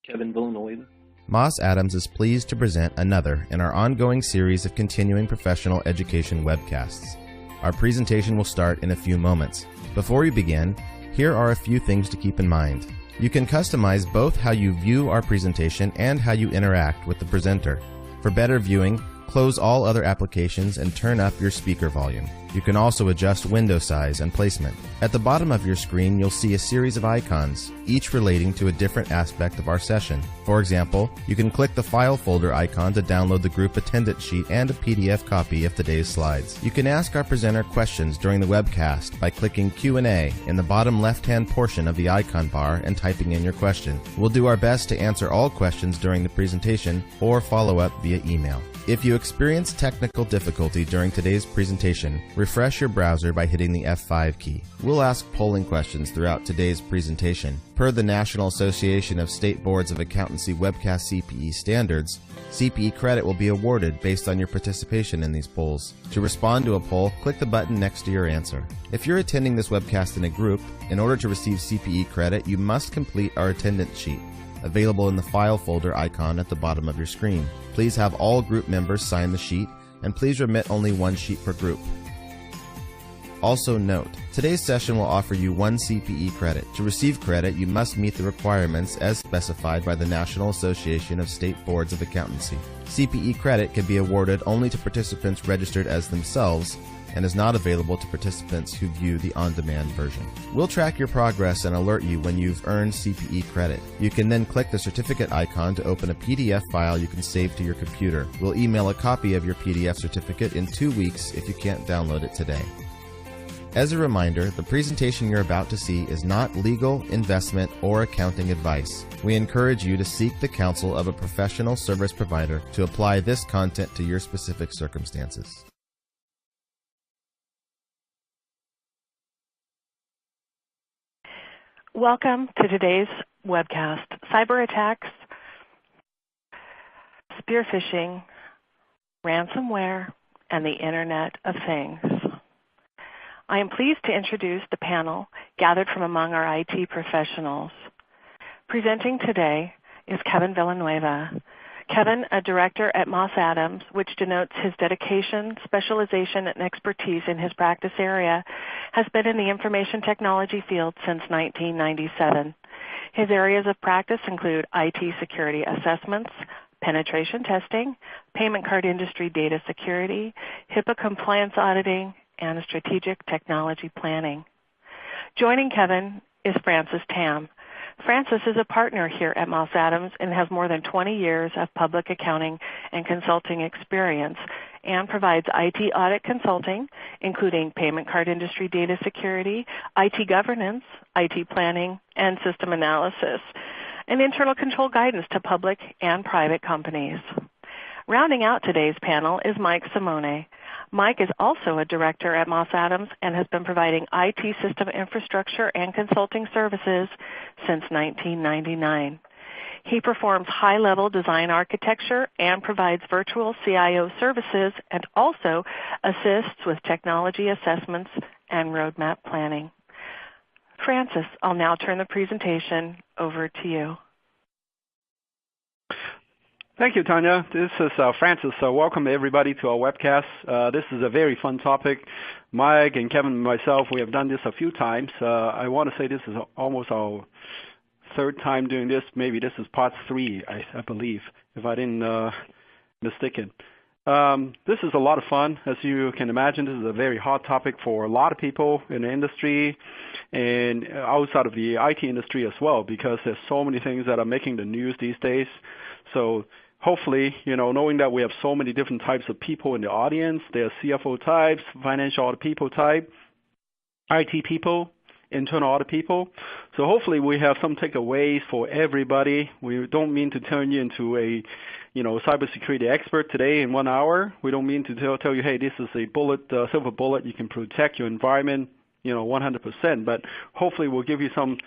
Kevin Villaneuva. Moss Adams is pleased to present another in our ongoing series of continuing professional education webcasts. Our presentation will start in a few moments. Before we begin, here are a few things to keep in mind. You can customize both how you view our presentation and how you interact with the presenter. For better viewing, close all other applications and turn up your speaker volume. You can also adjust window size and placement. At the bottom of your screen, you'll see a series of icons, each relating to a different aspect of our session. For example, you can click the file folder icon to download the group attendance sheet and a PDF copy of today's slides. You can ask our presenter questions during the webcast by clicking Q&A in the bottom left-hand portion of the icon bar and typing in your question. We'll do our best to answer all questions during the presentation or follow up via email. If you experience technical difficulty during today's presentation, refresh your browser by hitting the F5 key. We'll ask polling questions throughout today's presentation. Per the National Association of State Boards of Accountancy Webcast CPE standards, CPE credit will be awarded based on your participation in these polls. To respond to a poll, click the button next to your answer. If you're attending this webcast in a group, in order to receive CPE credit, you must complete our attendance sheet, available in the file folder icon at the bottom of your screen. Please have all group members sign the sheet, and please remit only one sheet per group. Also note, today's session will offer you one CPE credit. To receive credit, you must meet the requirements as specified by the National Association of State Boards of Accountancy. CPE credit can be awarded only to participants registered as themselves and is not available to participants who view the on-demand version. We'll track your progress and alert you when you've earned CPE credit. You can then click the certificate icon to open a PDF file you can save to your computer. We'll email a copy of your PDF certificate in 2 weeks if you can't download it today. As a reminder, the presentation you're about to see is not legal, investment, or accounting advice. We encourage you to seek the counsel of a professional service provider to apply this content to your specific circumstances. Welcome to today's webcast, Cyber Attacks, Spear Phishing, Ransomware, and the Internet of Things. I am pleased to introduce the panel gathered from among our IT professionals. Presenting today is Kevin Villaneuva. Kevin, a director at Moss Adams, which denotes his dedication, specialization, and expertise in his practice area, has been in the information technology field since 1997. His areas of practice include IT security assessments, penetration testing, payment card industry data security, HIPAA compliance auditing, and strategic technology planning. Joining Kevin is Francis Tam. Francis is a partner here at Moss Adams and has more than 20 years of public accounting and consulting experience and provides IT audit consulting, including payment card industry data security, IT governance, IT planning, and system analysis, and internal control guidance to public and private companies. Rounding out today's panel is Mike Simone. Mike is also a director at Moss Adams and has been providing IT system infrastructure and consulting services since 1999. He performs high-level design architecture and provides virtual CIO services and also assists with technology assessments and roadmap planning. Francis, I'll now turn the presentation over to you. Thank you, Tanya. This is Francis. Welcome everybody to our webcast. This is a very fun topic. Mike and Kevin and myself, we have done this a few times. I want to say this is almost our third time doing this. Maybe this is part 3, I believe, if I didn't mistake it. This is a lot of fun. As you can imagine, this is a very hot topic for a lot of people in the industry and outside of the IT industry as well, because there's so many things that are making the news these days. So hopefully, knowing that we have so many different types of people in the audience, there's CFO types, financial audit people type, IT people, internal audit people. So hopefully we have some takeaways for everybody. We don't mean to turn you into a cybersecurity expert today in 1 hour. We don't mean to tell you, hey, this is a silver bullet, you can protect your environment 100%. But hopefully we'll give you some,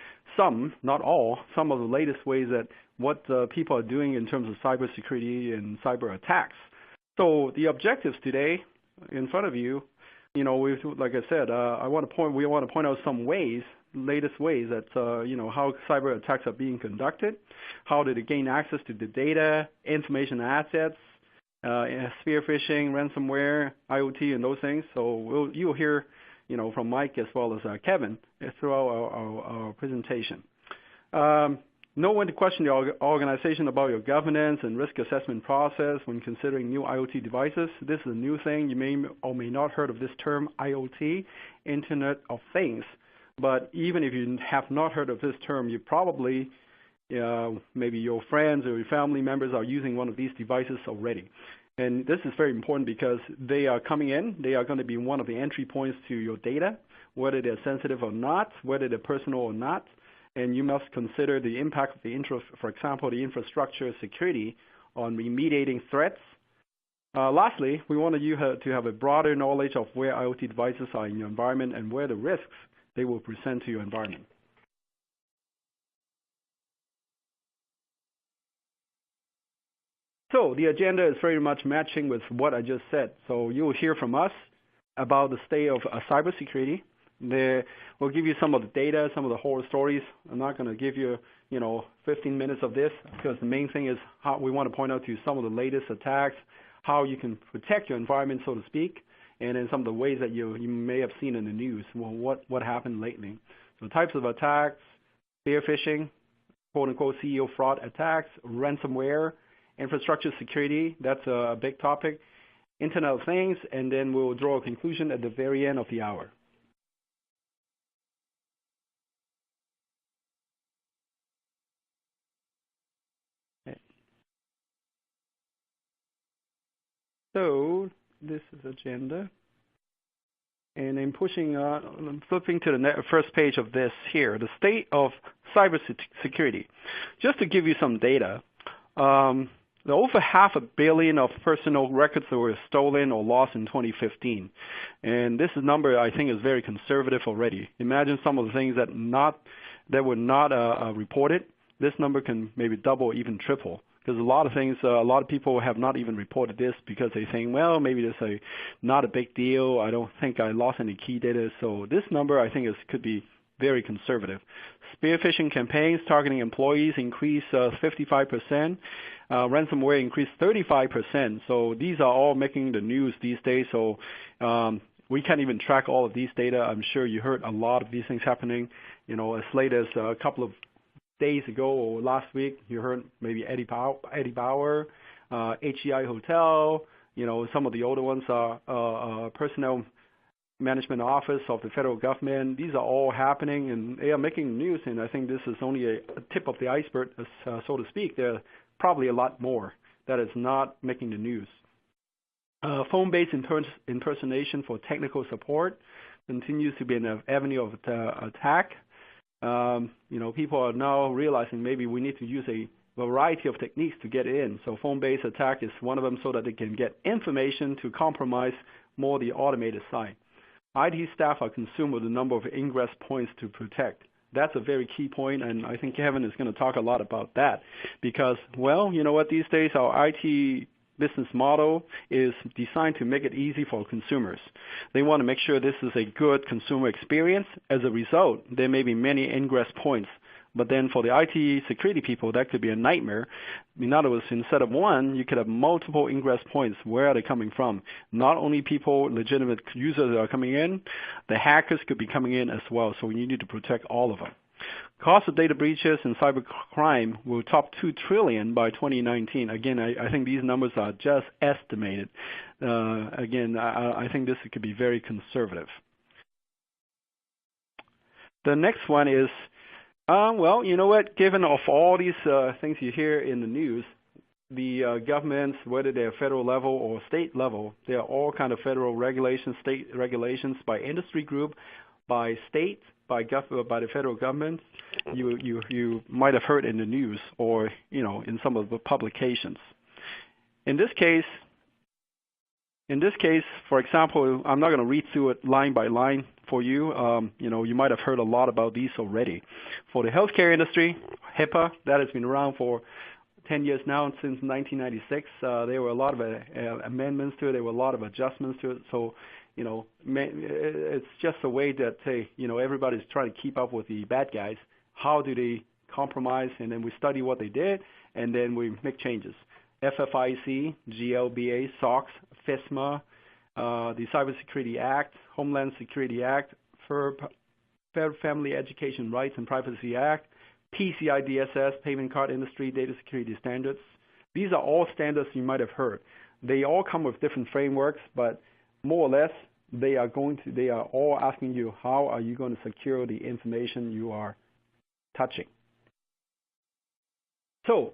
not all, some of the latest ways that what people are doing in terms of cybersecurity and cyber attacks. So the objectives today in front of you, like I said, we want to point out some ways latest ways that how cyber attacks are being conducted, how did they gain access to the data, information assets, spear phishing, ransomware, IoT, and those things. So you'll hear from Mike as well as Kevin throughout our presentation. Know when to question your organization about your governance and risk assessment process when considering new IoT devices. This is a new thing. You may or may not heard of this term, IoT, Internet of Things. But even if you have not heard of this term, you probably, maybe your friends or your family members are using one of these devices already. And this is very important because they are coming in. They are going to be one of the entry points to your data, whether they're sensitive or not, whether they're personal or not. And you must consider the impact of for example, the infrastructure security on remediating threats. Lastly, we want you to have a broader knowledge of where IoT devices are in your environment and where the risks they will present to your environment. So the agenda is very much matching with what I just said. So you will hear from us about the state of cybersecurity. We'll give you some of the data, some of the horror stories. I'm not going to give you, 15 minutes of this because the main thing is how we want to point out to you some of the latest attacks, how you can protect your environment, so to speak, and then some of the ways that you may have seen in the news, what happened lately. So types of attacks, spear phishing, quote-unquote CEO fraud attacks, ransomware, infrastructure security, that's a big topic, Internet of Things, and then we'll draw a conclusion at the very end of the hour. So this is agenda, and I'm I'm flipping to the first page of this here, the state of cybersecurity. Just to give you some data, over 500 million of personal records that were stolen or lost in 2015, and this number I think is very conservative already. Imagine some of the things that were not reported. This number can maybe double or even triple. Because a lot of things, a lot of people have not even reported this because they think, well, maybe this not a big deal. I don't think I lost any key data. So this number, I think, could be very conservative. Spear phishing campaigns targeting employees increased 55%. Ransomware increased 35%. So these are all making the news these days. So we can't even track all of these data. I'm sure you heard a lot of these things happening. As late as a couple of days ago or last week, you heard maybe Eddie Bauer, HEI Hotel, some of the older ones are Personnel Management Office of the federal government. These are all happening, and they are making news, and I think this is only a tip of the iceberg, so to speak. There are probably a lot more that is not making the news. Phone-based impersonation for technical support continues to be an avenue of attack. People are now realizing maybe we need to use a variety of techniques to get in. So phone-based attack is one of them so that they can get information to compromise more the automated side. IT staff are consumed with the number of ingress points to protect. That's a very key point, and I think Kevin is going to talk a lot about that because, well, you know what, these days our IT business model is designed to make it easy for consumers. They want to make sure this is a good consumer experience. As a result, there may be many ingress points. But then for the IT security people, that could be a nightmare. In other words, instead of one, you could have multiple ingress points. Where are they coming from? Not only people, legitimate users that are coming in, the hackers could be coming in as well. So you need to protect all of them. Cost of data breaches and cybercrime will top $2 trillion by 2019. Again, I think these numbers are just estimated. Again, I think this could be very conservative. The next one is, well, you know what? Given of all these things you hear in the news, the governments, whether they're federal level or state level, there are all kind of federal regulations, state regulations by industry group, by state, by the federal government. You might have heard in the news or in some of the publications. In this case, for example, I'm not going to read through it line by line for you. You might have heard a lot about these already. For the healthcare industry, HIPAA, that has been around for 10 years now, and since 1996. There were a lot of amendments to it. There were a lot of adjustments to it. So it's just a way that, hey, everybody's trying to keep up with the bad guys. How do they compromise? And then we study what they did, and then we make changes. FFIEC, GLBA, SOX, FISMA, the Cybersecurity Act, Homeland Security Act, Fair Family Education Rights and Privacy Act, PCI DSS, Payment Card Industry Data Security Standards. These are all standards you might have heard. They all come with different frameworks, but more or less, they are all asking you, how are you going to secure the information you are touching? So,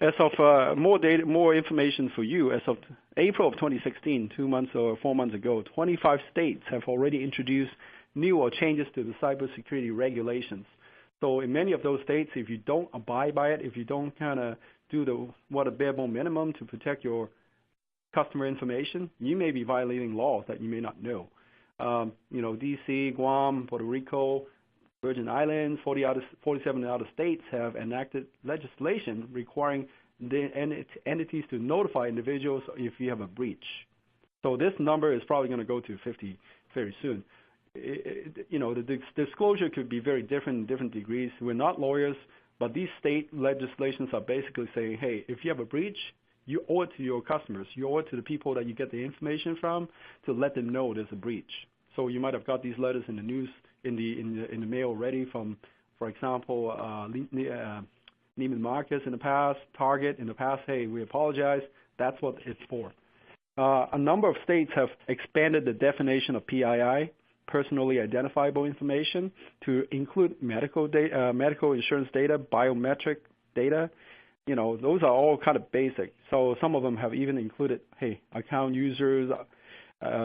as of more information for you, as of April of 2016, 2 months or 4 months ago, 25 states have already introduced new or changes to the cybersecurity regulations. So in many of those states, if you don't abide by it, if you don't kind of do what a bare bone minimum to protect your customer information, you may be violating laws that you may not know. D.C., Guam, Puerto Rico, Virgin Islands, 47 other states have enacted legislation requiring the entities to notify individuals if you have a breach. So this number is probably going to go to 50 very soon. The disclosure could be very different in different degrees. We're not lawyers, but these state legislations are basically saying, hey, if you have a breach, you owe it to your customers. You owe it to the people that you get the information from to let them know there's a breach. So you might have got these letters in the news, in the mail already from, for example, Neiman Marcus in the past, Target in the past. Hey, we apologize. That's what it's for. A number of states have expanded the definition of PII, personally identifiable information, to include medical insurance data, biometric data. Those are all kind of basic. So some of them have even included, hey, account users,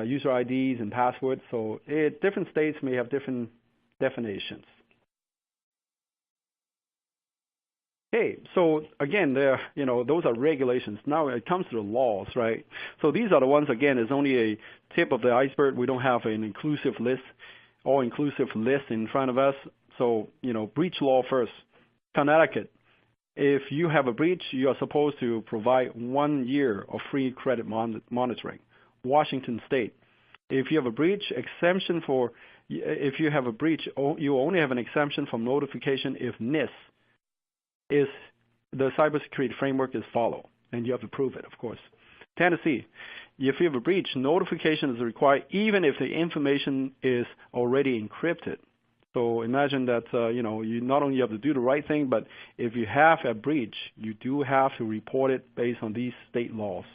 user IDs and passwords. So different states may have different definitions. Okay, so again, those are regulations. Now it comes to the laws, right? So these are the ones, again, is only a tip of the iceberg. We don't have an inclusive list, all-inclusive list in front of us. So, breach law first. Connecticut, if you have a breach, you are supposed to provide 1 year of free credit monitoring. Washington State, if you have a breach, you only have an exemption from notification if NIST is the cybersecurity framework is followed, and you have to prove it, of course. Tennessee, if you have a breach, notification is required even if the information is already encrypted. So imagine that, you not only have to do the right thing, but if you have a breach, you do have to report it based on these state laws.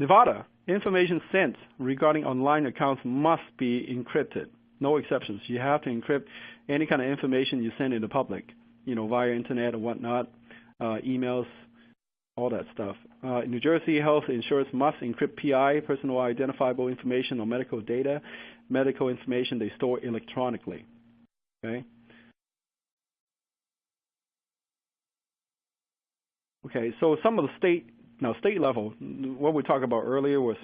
Nevada, information sent regarding online accounts must be encrypted. No exceptions. You have to encrypt any kind of information you send in the public, via internet or whatnot, emails, all that stuff. New Jersey, health insurance must encrypt PI, personal identifiable information, or medical data, medical information they store electronically. Okay. Okay. So some of the state level, what we talked about earlier was,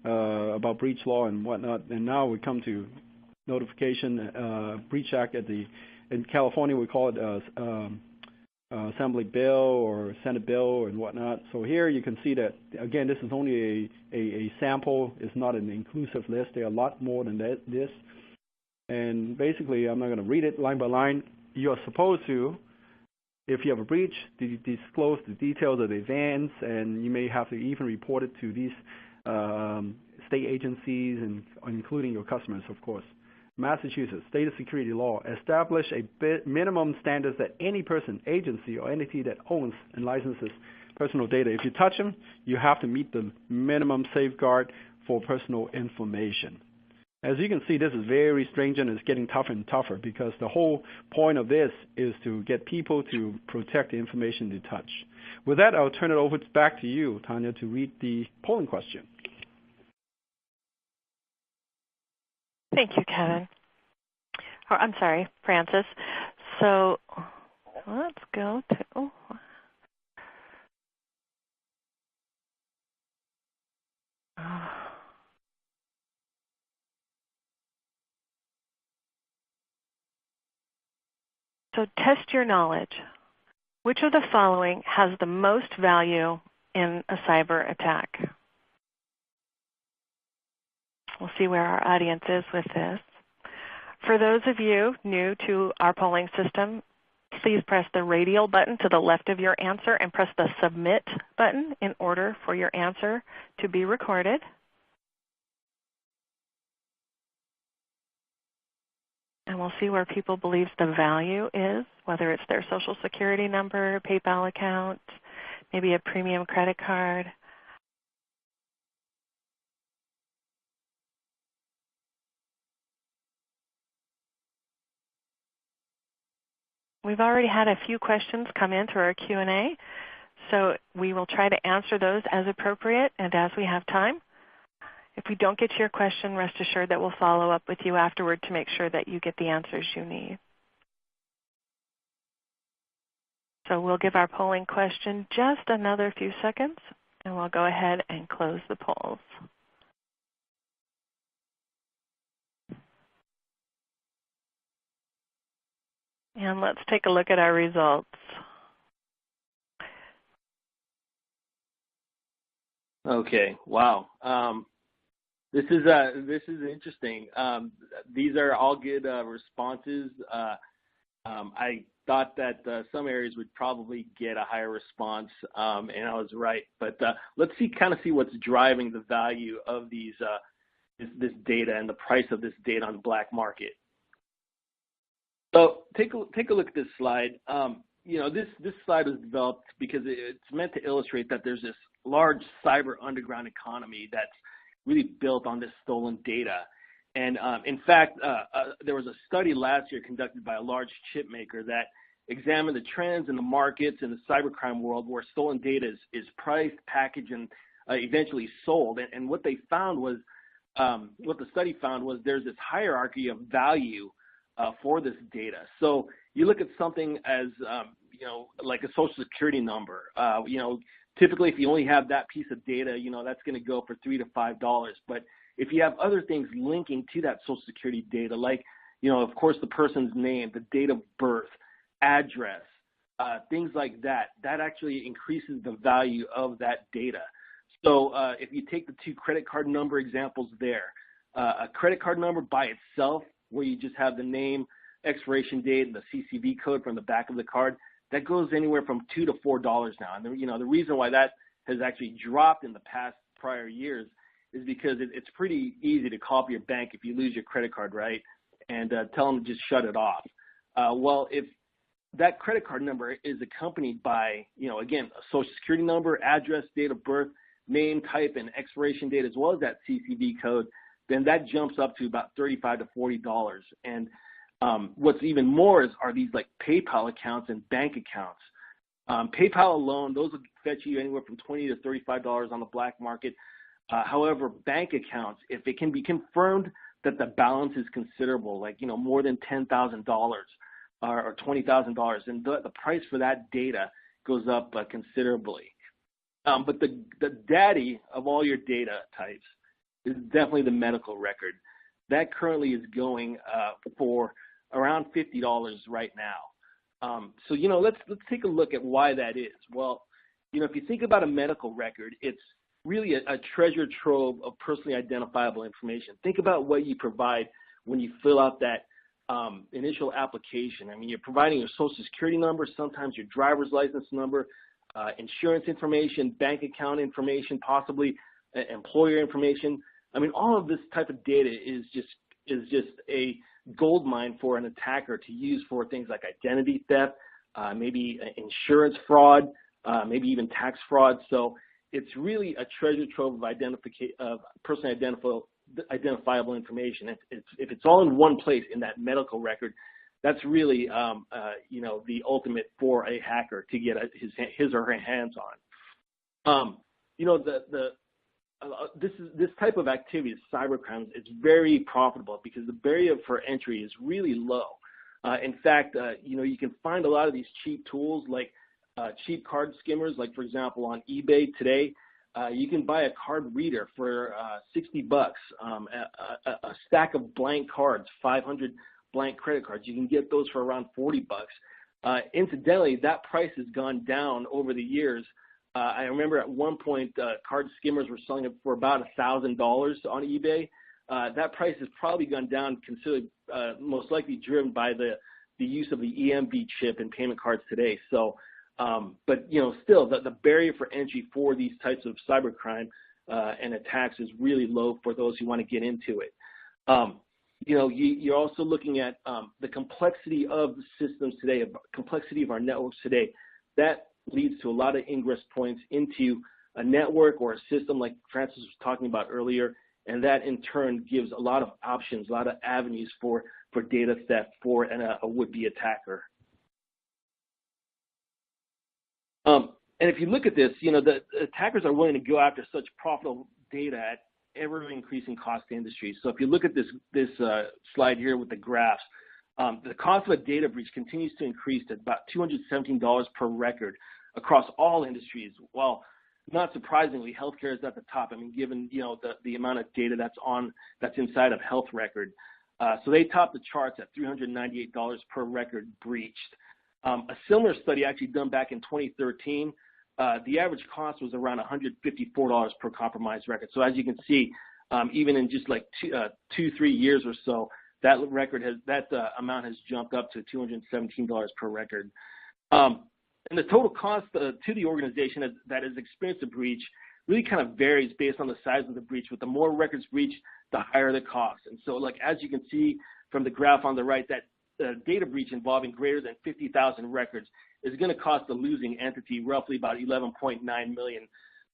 about breach law and whatnot, and now we come to notification breach act in California. We call it Assembly bill or Senate bill and whatnot. So here you can see that, again, this is only a sample. It's not an inclusive list. There are a lot more than this. And basically, I'm not going to read it line by line. You are supposed to, if you have a breach, disclose the details of the events, and you may have to even report it to these state agencies, and including your customers, of course. Massachusetts, data security law, establish a minimum standards that any person, agency, or entity that owns and licenses personal data, if you touch them, you have to meet the minimum safeguard for personal information. As you can see, this is very stringent. It's getting tougher and tougher because the whole point of this is to get people to protect the information they touch. With that, I'll turn it over back to you, Tanya, to read the polling question. Thank you, Kevin. I'm sorry, Francis. So let's go to... So test your knowledge. Which of the following has the most value in a cyber attack? We'll see where our audience is with this. For those of you new to our polling system, please press the radial button to the left of your answer and press the submit button in order for your answer to be recorded. And we'll see where people believe the value is, whether it's their Social Security number, PayPal account, maybe a premium credit card. We've already had a few questions come in through our Q&A, so we will try to answer those as appropriate and as we have time. If we don't get to your question, rest assured that we'll follow up with you afterward to make sure that you get the answers you need. So we'll give our polling question just another few seconds, and we'll go ahead and close the polls. And let's take a look at our results. Okay. Wow. This is interesting. These are all good responses. I thought that some areas would probably get a higher response, and I was right. But let's kind of see what's driving the value of these this data and the price of this data on the black market. So take a look at this slide. This slide was developed because it's meant to illustrate that there's this large cyber underground economy that's really built on this stolen data. And in fact, there was a study last year conducted by a large chip maker that examined the trends in the markets in the cybercrime world where stolen data is priced, packaged, and eventually sold. And what they found was, what the study found was there's this hierarchy of value for this data. So you look at something as, like a Social Security number. Typically if you only have that piece of data, that's going to go for $3 to $5. But if you have other things linking to that Social Security data, like, of course, the person's name, the date of birth, address, things like that, that actually increases the value of that data. So if you take the two credit card number examples there, a credit card number by itself, where you just have the name, expiration date, and the CCV code from the back of the card, that goes anywhere from $2 to $4 now. And the reason why that has actually dropped in the past prior years is because it's pretty easy to call up your bank if you lose your credit card, right, and tell them to just shut it off. Well, if that credit card number is accompanied by, again, a Social Security number, address, date of birth, name, type, and expiration date, as well as that CCV code, then that jumps up to about $35 to $40. And what's even more are these like PayPal accounts and bank accounts. PayPal alone, those will fetch you anywhere from $20 to $35 on the black market. However, bank accounts, if it can be confirmed that the balance is considerable, like more than $10,000 or $20,000, and the price for that data goes up considerably. But the daddy of all your data types is definitely the medical record. That currently is going for around $50 right now. So let's take a look at why that is. Well, if you think about a medical record, it's really a treasure trove of personally identifiable information. Think about what you provide when you fill out that initial application. I mean, you're providing your Social Security number, sometimes your driver's license number, insurance information, bank account information, possibly employer information. I mean, all of this type of data is just a gold mine for an attacker to use for things like identity theft, maybe insurance fraud, maybe even tax fraud. So it's really a treasure trove of personally identifiable information. If it's all in one place in that medical record, that's really the ultimate for a hacker to get his or her hands on. This type of activity, cybercrime, it's very profitable because the barrier for entry is really low. In fact, you can find a lot of these cheap tools like cheap card skimmers. Like for example, on eBay today, you can buy a card reader for $60. A stack of blank cards, 500 blank credit cards. You can get those for around $40. Incidentally, that price has gone down over the years. I remember at one point, card skimmers were selling it for about $1,000 on eBay. that price has probably gone down considerably, most likely driven by the use of the EMV chip in payment cards today. So, but still, the barrier for entry for these types of cybercrime and attacks is really low for those who want to get into it. You're also looking at the complexity of the systems today, complexity of our networks today. That leads to a lot of ingress points into a network or a system like Francis was talking about earlier, and that in turn gives a lot of options, a lot of avenues for data theft for a would-be attacker. And if you look at this, the attackers are willing to go after such profitable data at ever-increasing cost to industries. So if you look at this slide here with the graphs, the cost of a data breach continues to increase to about $217 per record across all industries. Well, not surprisingly, healthcare is at the top. I mean, given the amount of data that's inside of health record, so they top the charts at $398 per record breached. A similar study actually done back in 2013, the average cost was around $154 per compromised record. So as you can see, even in just like 2-3 years or so, that amount has jumped up to $217 per record. And the total cost to the organization that has experienced a breach really kind of varies based on the size of the breach. With the more records breached, the higher the cost. And so, like as you can see from the graph on the right, that data breach involving greater than 50,000 records is going to cost the losing entity roughly about $11.9 million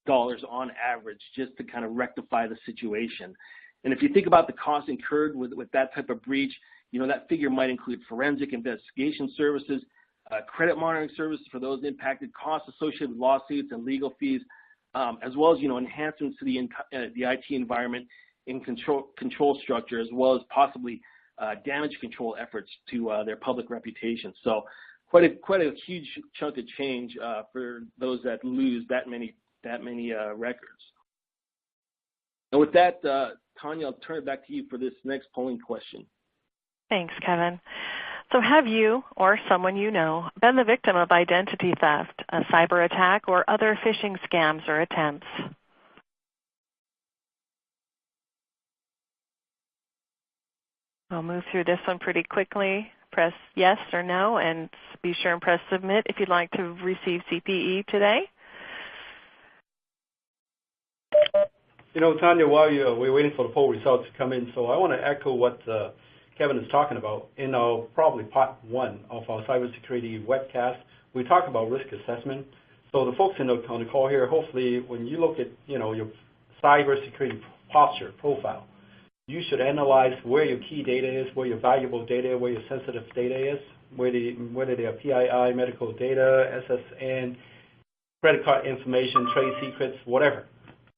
on average just to kind of rectify the situation. And if you think about the costs incurred with that type of breach, that figure might include forensic investigation services, credit monitoring services for those impacted, costs associated with lawsuits and legal fees, as well as enhancements to the IT environment in control structure, as well as possibly damage control efforts to their public reputation. So quite a huge chunk of change for those that lose that many records. And with that, Tanya, I'll turn it back to you for this next polling question. Thanks, Kevin. So have you or someone you know been the victim of identity theft, a cyber attack, or other phishing scams or attempts? I'll move through this one pretty quickly. Press yes or no, and be sure and press submit if you'd like to receive CPE today. Tanya, while we're waiting for the poll results to come in, so I want to echo what Kevin is talking about. In probably part 1 of our cybersecurity webcast, we talk about risk assessment. So the folks on the call here, hopefully when you look at your cybersecurity posture profile, you should analyze where your key data is, where your valuable data, where your sensitive data is, whether they are PII, medical data, SSN, credit card information, trade secrets, whatever.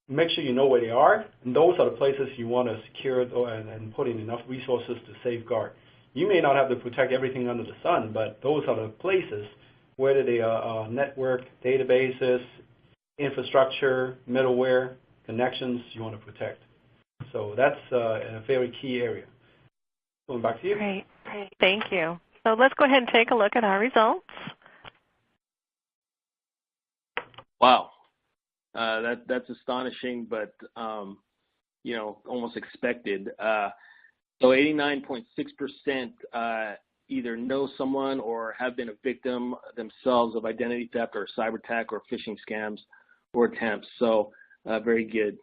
Make sure you know where they are, and those are the places you want to secure and put in enough resources to safeguard. You may not have to protect everything under the sun, but those are the places, whether they are network, databases, infrastructure, middleware, connections you want to protect. So that's a very key area. Going back to you. Great. Thank you. So let's go ahead and take a look at our results. Wow. That's astonishing, but almost expected. So 89.6% either know someone or have been a victim themselves of identity theft or cyber attack or phishing scams or attempts. So very good.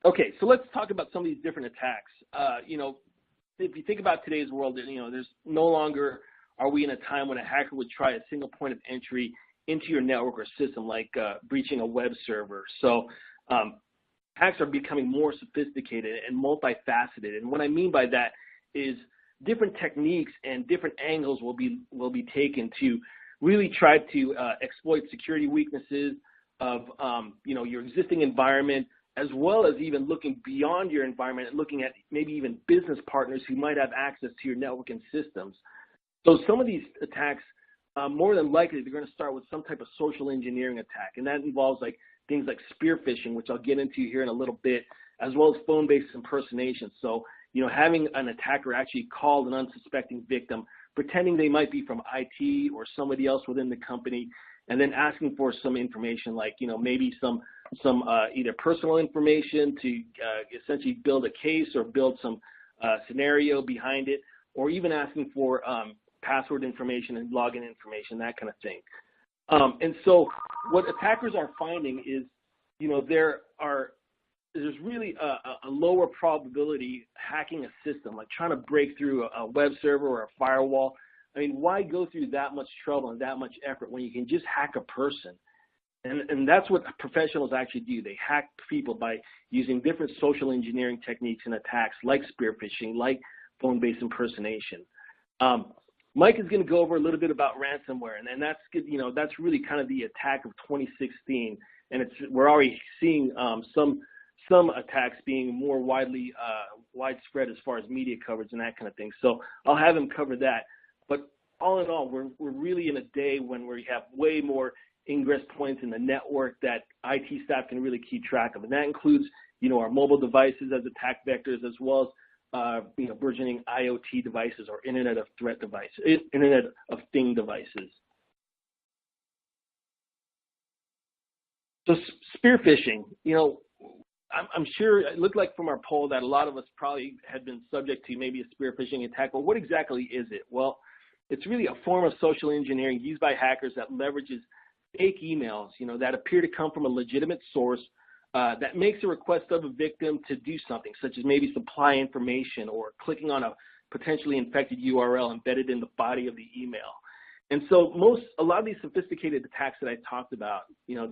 Okay, so let's talk about some of these different attacks. If you think about today's world, there's no longer are we in a time when a hacker would try a single point of entry into your network or system, like breaching a web server. So hacks are becoming more sophisticated and multifaceted. And what I mean by that is different techniques and different angles will be taken to really try to exploit security weaknesses of your existing environment, as well as even looking beyond your environment and looking at maybe even business partners who might have access to your network and systems. So some of these attacks, more than likely, they're going to start with some type of social engineering attack, and that involves things like spear phishing, which I'll get into here in a little bit, as well as phone-based impersonation. So, having an attacker actually call an unsuspecting victim, pretending they might be from IT or somebody else within the company, and then asking for some information like, maybe some some either personal information to essentially build a case or build some scenario behind it, or even asking for password information and login information, that kind of thing. And so what attackers are finding is, there's really a lower probability hacking a system, like trying to break through a web server or a firewall. I mean, why go through that much trouble and that much effort when you can just hack a person? And that's what professionals actually do. They hack people by using different social engineering techniques and attacks like spear phishing, like phone-based impersonation. Mike is going to go over a little bit about ransomware, and that's good. That's really kind of the attack of 2016, and we're already seeing some attacks being more widespread as far as media coverage and that kind of thing. So I'll have him cover that. But all in all, we're really in a day when we have way more ingress points in the network that IT staff can really keep track of, and that includes our mobile devices as attack vectors, as well as burgeoning IoT devices or Internet of Threat devices, Internet of Thing devices. So spear phishing, I'm sure it looked like from our poll that a lot of us probably had been subject to maybe a spear phishing attack, but what exactly is it? Well, it's really a form of social engineering used by hackers that leverages fake emails, that appear to come from a legitimate source that makes a request of a victim to do something, such as maybe supply information or clicking on a potentially infected URL embedded in the body of the email. And so a lot of these sophisticated attacks that I talked about,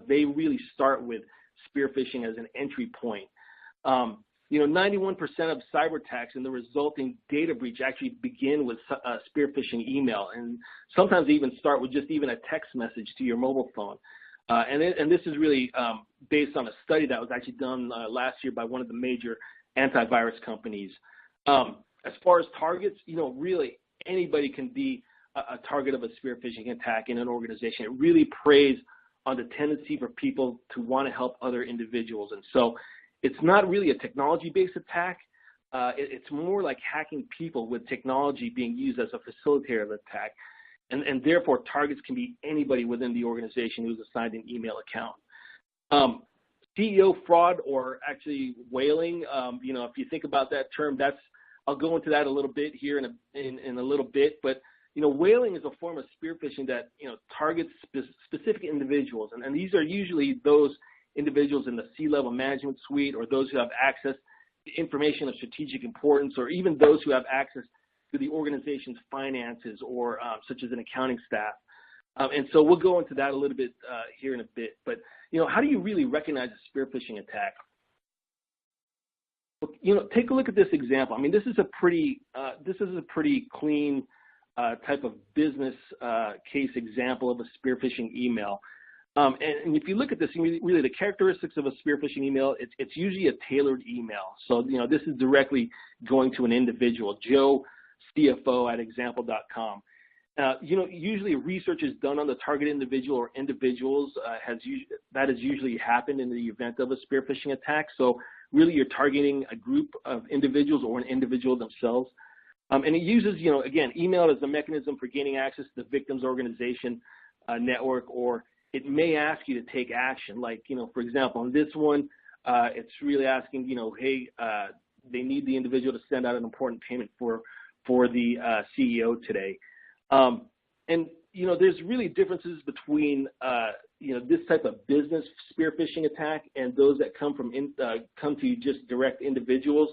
they really start with spear phishing as an entry point. 91% of cyber attacks and the resulting data breach actually begin with spear phishing email, and sometimes they even start with just even a text message to your mobile phone. And this is really based on a study that was actually done last year by one of the major antivirus companies. As far as targets, really anybody can be a target of a spear phishing attack in an organization. It really preys on the tendency for people to want to help other individuals. And so it's not really a technology-based attack. It's more like hacking people with technology being used as a facilitator of the attack. And therefore, targets can be anybody within the organization who's assigned an email account. CEO fraud, or actually whaling, if you think about that term, I'll go into that a little bit here in a little bit, but whaling is a form of spear phishing that targets specific individuals, and these are usually those individuals in the C-level management suite, or those who have access to information of strategic importance, or even those who have access to the organization's finances, or such as an accounting staff. And so we'll go into that a little bit here in a bit. But how do you really recognize a spear phishing attack? Well, take a look at this example. I mean, this is a pretty clean type of business case example of a spear phishing email. And if you look at this, really the characteristics of a spear phishing email, it's usually a tailored email. So, this is directly going to an individual, Joe, CFO at example.com. Usually research is done on the target individual or individuals. That has usually happened in the event of a spear phishing attack. So really you're targeting a group of individuals or an individual themselves. And it uses, again, email as a mechanism for gaining access to the victim's organization network, or it may ask you to take action. Like, for example, on this one, it's really asking, hey, they need the individual to send out an important payment for the CEO today. And, there's really differences between, this type of business spear phishing attack and those that come to just direct individuals.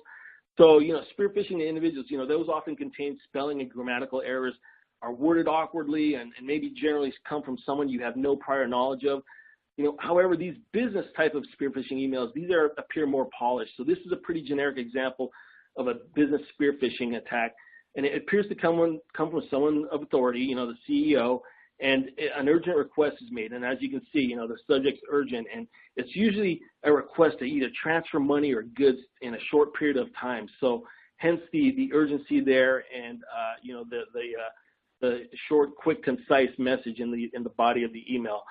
So, spear phishing to individuals, those often contain spelling and grammatical errors, are worded awkwardly, and maybe generally come from someone you have no prior knowledge of. However, these business type of spear phishing emails, these appear more polished. So this is a pretty generic example of a business spear phishing attack, and it appears to come from someone of authority, the CEO, and an urgent request is made. And as you can see, the subject's urgent, and it's usually a request to either transfer money or goods in a short period of time. So hence the urgency there, and the short, quick, concise message in the body of the email.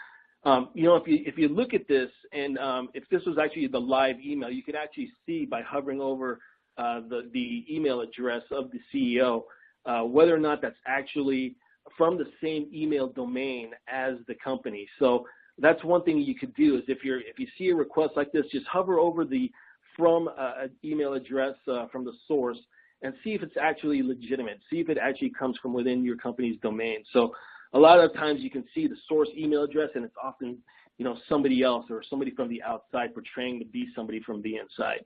If you look at this, and if this was actually the live email, you could actually see by hovering over the email address of the CEO whether or not that's actually from the same email domain as the company. So that's one thing you could do is if you see a request like this, just hover over the from an email address from the source and see if it's actually legitimate. See if it actually comes from within your company's domain. So a lot of times you can see the source email address, and it's often somebody else or somebody from the outside portraying to be somebody from the inside.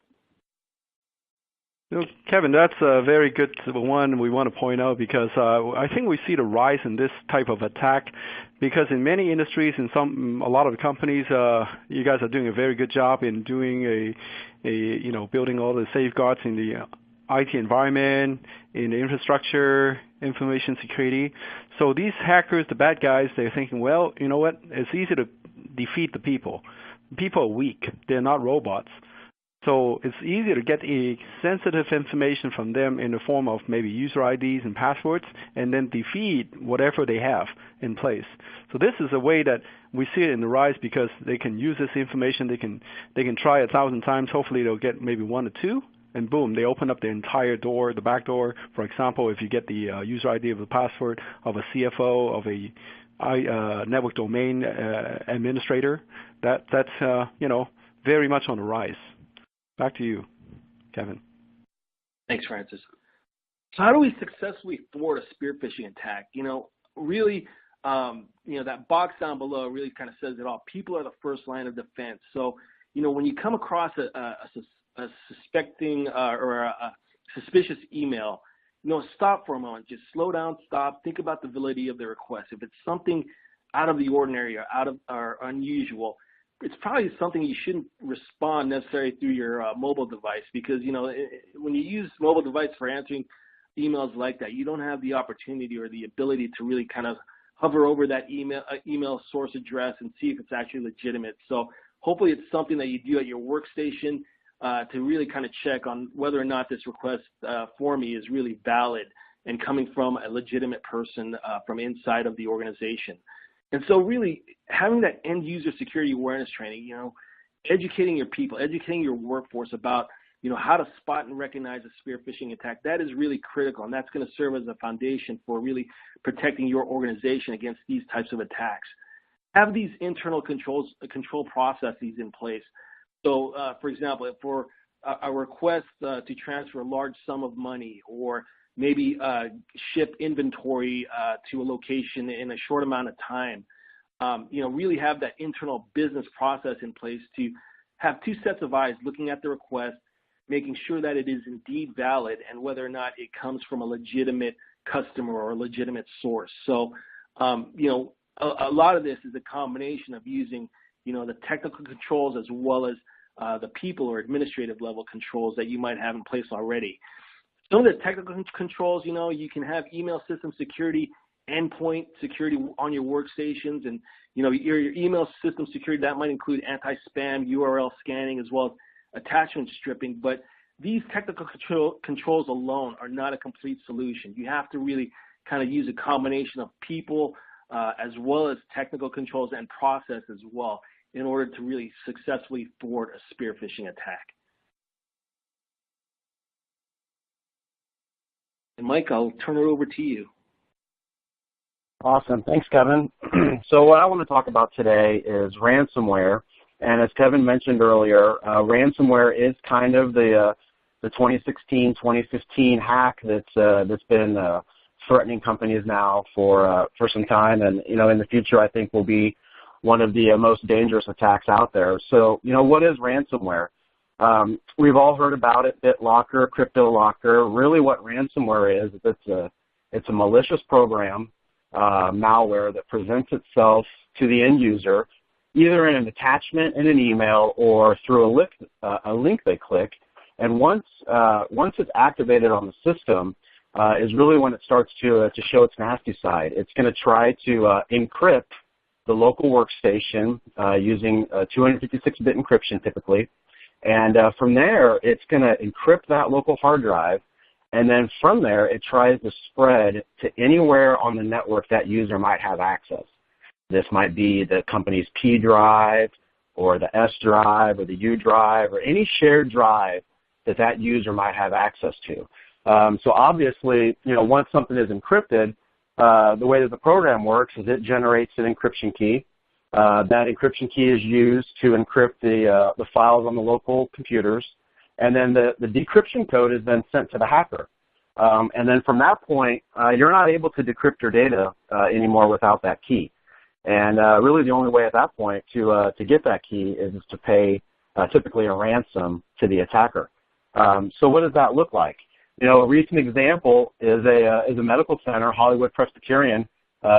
Kevin, that's a very good one we want to point out because I think we see the rise in this type of attack because in many industries, in a lot of the companies, you guys are doing a very good job in doing building all the safeguards in the IT environment, in the infrastructure, information security. So these hackers, the bad guys, they're thinking, well, you know what? It's easy to defeat the people. People are weak. They're not robots. So it's easier to get sensitive information from them in the form of maybe user IDs and passwords and then defeat whatever they have in place. So this is a way that we see it in the rise because they can use this information. They can try 1,000 times. Hopefully they'll get maybe 1 or 2. And boom, they open up the entire door, the back door. For example, if you get the user ID of the password of a CFO, of a network domain administrator, that's very much on the rise. Back to you, Kevin. Thanks, Francis. So how do we successfully thwart a spear phishing attack? Really, that box down below really kind of says it all. People are the first line of defense. So, when you come across a suspecting or a suspicious email, stop for a moment. Just slow down, stop, think about the validity of the request. If it's something out of the ordinary or unusual, it's probably something you shouldn't respond necessarily through your mobile device because, when you use mobile device for answering emails like that, you don't have the opportunity or the ability to really kind of hover over that email source address and see if it's actually legitimate. So hopefully it's something that you do at your workstation to really kind of check on whether or not this request for me is really valid and coming from a legitimate person from inside of the organization. And so really having that end user security awareness training, educating your people, educating your workforce about, how to spot and recognize a spear phishing attack, that is really critical. And that's going to serve as a foundation for really protecting your organization against these types of attacks. Have these internal control processes in place. So, for example, for a request to transfer a large sum of money or maybe ship inventory to a location in a short amount of time, really have that internal business process in place to have 2 sets of eyes looking at the request, making sure that it is indeed valid and whether or not it comes from a legitimate customer or a legitimate source. So, a lot of this is a combination of using, the technical controls as well as the people or administrative level controls that you might have in place already. Some of the technical controls, you can have email system security, endpoint security on your workstations, and your email system security, that might include anti-spam, URL scanning, as well as attachment stripping. But these technical controls alone are not a complete solution. You have to really kind of use a combination of people as well as technical controls and process as well in order to really successfully thwart a spear phishing attack. And Mike, I'll turn it over to you. Awesome. Thanks, Kevin. So what I want to talk about today is ransomware. And as Kevin mentioned earlier, ransomware is kind of the 2016, 2015 hack that's been threatening companies now for some time. And, in the future, I think will be one of the most dangerous attacks out there. So, what is ransomware? We've all heard about it, BitLocker, CryptoLocker. Really what ransomware is, it's a malicious program, malware that presents itself to the end user, either in an attachment in an email or through a link they click. And once it's activated on the system, is really when it starts to show its nasty side. It's going to try to encrypt the local workstation using 256-bit encryption typically. And from there, it's going to encrypt that local hard drive. And then from there, it tries to spread to anywhere on the network that user might have access. This might be the company's P drive or the S drive or the U drive or any shared drive that user might have access to. So obviously, once something is encrypted, the way that the program works is it generates an encryption key. That encryption key is used to encrypt the files on the local computers, and then the decryption code is then sent to the hacker. And then from that point, you're not able to decrypt your data anymore without that key. And really the only way at that point to get that key is to pay typically a ransom to the attacker. So what does that look like? You know, a recent example is a medical center, Hollywood Presbyterian,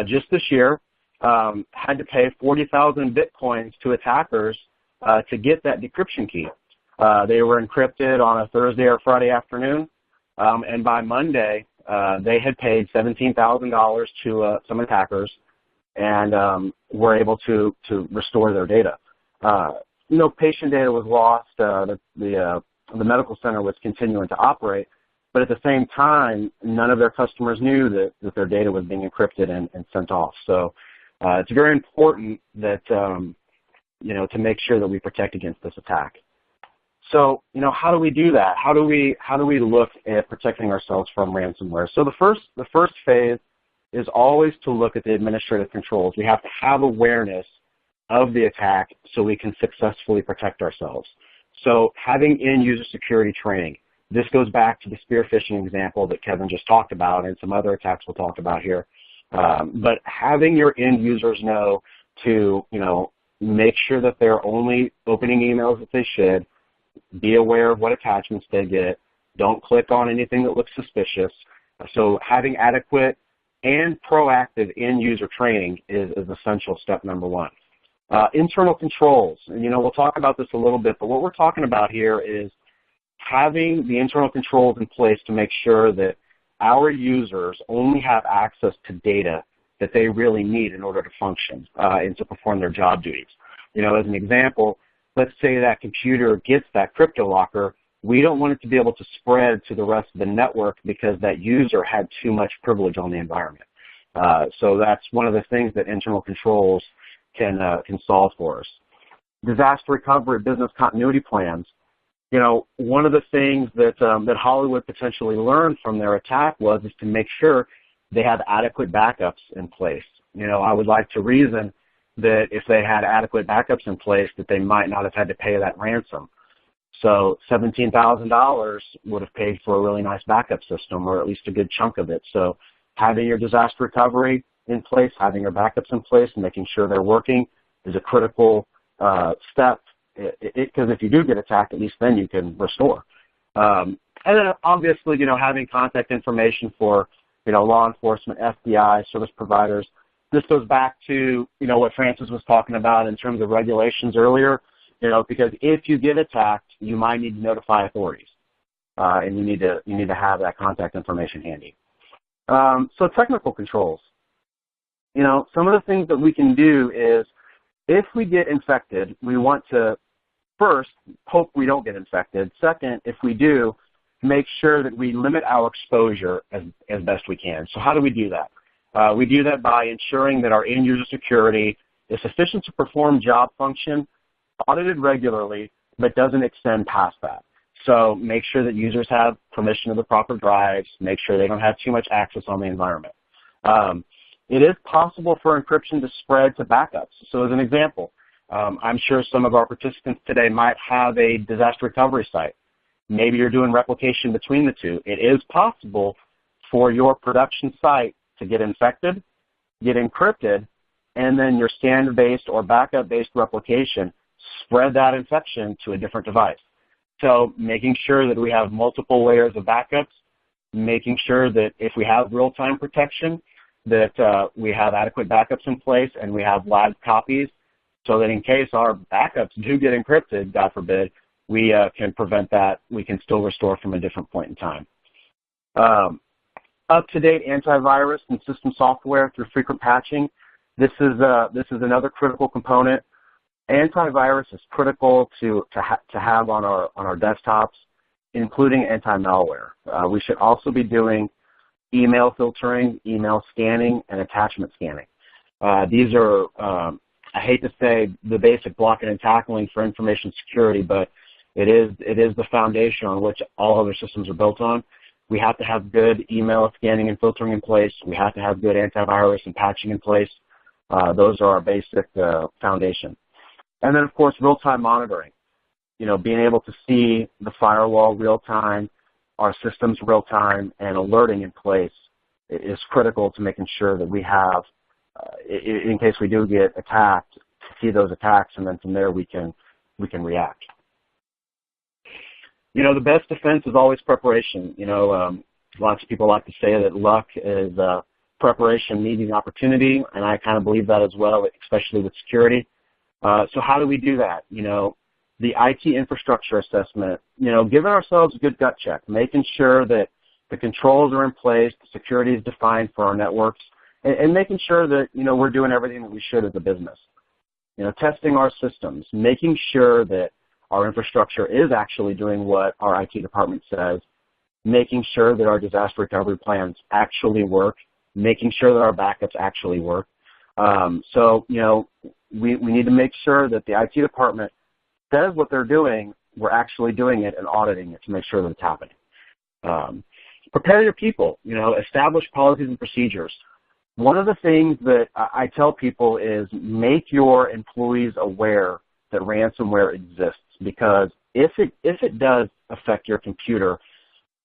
just this year had to pay 40,000 bitcoins to attackers to get that decryption key. They were encrypted on a Thursday or Friday afternoon, and by Monday they had paid $17,000 to some attackers, and were able to restore their data. No patient data was lost. The medical center was continuing to operate, but at the same time, none of their customers knew that their data was being encrypted and sent off. So it's very important that you know, to make sure that we protect against this attack. So, you know, how do we do that? How do we look at protecting ourselves from ransomware? So the first phase is always to look at the administrative controls. We have to have awareness of the attack so we can successfully protect ourselves. So having end-user security training. This goes back to the spear phishing example that Kevin just talked about and some other attacks we'll talk about here. But having your end users know to, you know, make sure that they're only opening emails that they should, be aware of what attachments they get, don't click on anything that looks suspicious. So having adequate and proactive end-user training is essential step number one. Internal controls, and you know, we'll talk about this a little bit, but what we're talking about here is having the internal controls in place to make sure that our users only have access to data that they really need in order to function and to perform their job duties. You know, as an example, let's say that computer gets that crypto locker. We don't want it to be able to spread to the rest of the network because that user had too much privilege on the environment. So that's one of the things that internal controls can solve for us. Disaster recovery, business continuity plans. You know, one of the things that Hollywood potentially learned from their attack is to make sure they have adequate backups in place. You know, I would like to reason that if they had adequate backups in place, that they might not have had to pay that ransom. So $17,000 would have paid for a really nice backup system, or at least a good chunk of it. So having your disaster recovery in place, having your backups in place, and making sure they're working is a critical step. Because if you do get attacked, at least then you can restore. And then obviously, you know, having contact information for, you know, law enforcement, FBI, service providers. This goes back to, you know, what Francis was talking about in terms of regulations earlier, you know, because if you get attacked, you might need to notify authorities, and you need to have that contact information handy. So technical controls. You know, some of the things that we can do is, if we get infected, we want to first hope we don't get infected. Second, if we do, make sure that we limit our exposure as best we can. So how do we do that? We do that by ensuring that our end-user security is sufficient to perform job function, audited regularly, but doesn't extend past that. So make sure that users have permission to the proper drives, make sure they don't have too much access on the environment. It is possible for encryption to spread to backups. So as an example, I'm sure some of our participants today might have a disaster recovery site. Maybe you're doing replication between the two. It is possible for your production site to get infected, get encrypted, and then your standard-based or backup-based replication spread that infection to a different device. So making sure that we have multiple layers of backups, making sure that if we have real-time protection, that we have adequate backups in place and we have live copies so that in case our backups do get encrypted, God forbid, we can prevent that. We can still restore from a different point in time. Up-to-date antivirus and system software through frequent patching. This is another critical component. Antivirus is critical to have on our desktops, including anti-malware. We should also be doing email filtering, email scanning, and attachment scanning. These are, I hate to say, the basic blocking and tackling for information security, but it is the foundation on which all other systems are built on. We have to have good email scanning and filtering in place. We have to have good antivirus and patching in place. Those are our basic foundation. And then, of course, real-time monitoring. Being able to see the firewall real-time, our systems real-time, and alerting in place is critical to making sure that we have, in case we do get attacked, to see those attacks, and then from there we can react. The best defense is always preparation. Lots of people like to say that luck is preparation meeting opportunity, and I kind of believe that as well, especially with security. So how do we do that? The IT infrastructure assessment, giving ourselves a good gut check, making sure that the controls are in place, the security is defined for our networks, and making sure that, we're doing everything that we should as a business. Testing our systems, making sure that our infrastructure is actually doing what our IT department says, making sure that our disaster recovery plans actually work, making sure that our backups actually work. We need to make sure that the IT department says what they're doing, we're actually doing it and auditing it to make sure that it's happening. Prepare your people, establish policies and procedures. One of the things that I tell people is make your employees aware that ransomware exists, because if it does affect your computer,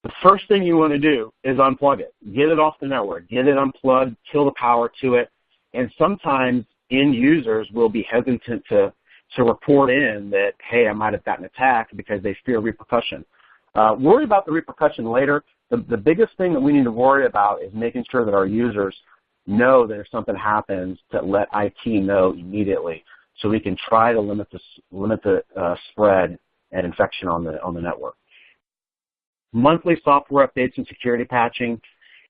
the first thing you want to do is unplug it. Get it off the network. Get it unplugged, kill the power to it. And sometimes end users will be hesitant to report in that, hey, I might have gotten attacked because they fear repercussion. Worry about the repercussion later. The biggest thing that we need to worry about is making sure that our users know that if something happens, to let IT know immediately, so we can try to limit the spread and infection on the network. Monthly software updates and security patching.